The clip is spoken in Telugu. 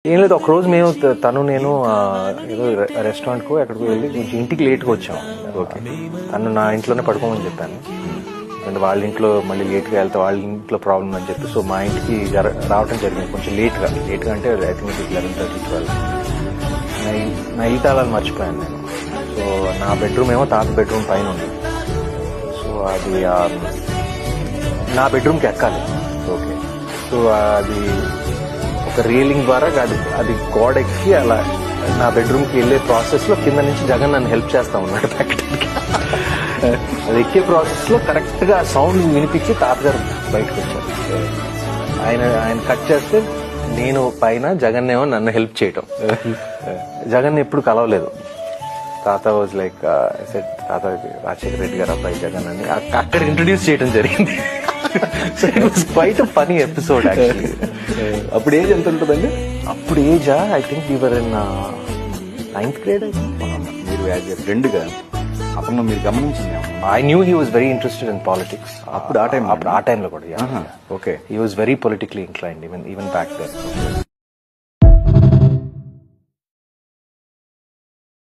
ఏం లేదు, ఒక రోజు మేము తను నేను ఏదో రెస్టారెంట్కు ఎక్కడికి వెళ్ళి కొంచెం ఇంటికి లేట్గా వచ్చాం. ఓకే. తను నా ఇంట్లోనే పడుకోమని చెప్పాను. అంటే వాళ్ళ ఇంట్లో మళ్ళీ లేట్గా వెళ్తే వాళ్ళ ఇంట్లో ప్రాబ్లం అని చెప్పి సో మా ఇంటికి రావడం జరిగింది కొంచెం లేట్గా అంటే ఐ థింక్ 11:30, 12. నా ఇల్లు తాళాలు మర్చిపోయాను నేను. సో నా బెడ్రూమ్ ఏమో తాత బెడ్రూమ్ పైన ఉంది. సో అది నా బెడ్రూమ్కి ఎక్కాలి. ఓకే. సో అది ఒక రీలింగ్ ద్వారా అది గోడ ఎక్కి అలా నా బెడ్రూమ్కి వెళ్ళే ప్రాసెస్లో కింద నుంచి జగన్ నన్ను హెల్ప్ చేస్తా ఉన్నాడు ప్యాకెట్కి. అది ఎక్కే ప్రాసెస్లో కరెక్ట్గా సౌండ్ వినిపించి తాతగారు బయటకు వచ్చారు. ఆయన కట్ చేస్తే నేను పైన, జగన్ ఏమో నన్ను హెల్ప్ చేయటం. జగన్ ఎప్పుడు కలవలేదు. తాత వాజ్ లైక్ తాత రాజశేఖర రెడ్డి గారు అబ్బాయి జగన్ అని అక్కడ ఇంట్రొడ్యూస్ చేయడం జరిగింది. So it was quite a funny episode actually. అప్పుడు ఏజ్ ఎంత ఉంటుందండి? అప్పుడు ఏజా I think we were in 9th grade. మీరు యాజ్ ఎ ఫ్రెండ్గా అతను మీరు గమనించింది I knew he was very interested in politics. అప్పుడు ఆ టైంలో కూడా okay. He was very politically inclined even back then.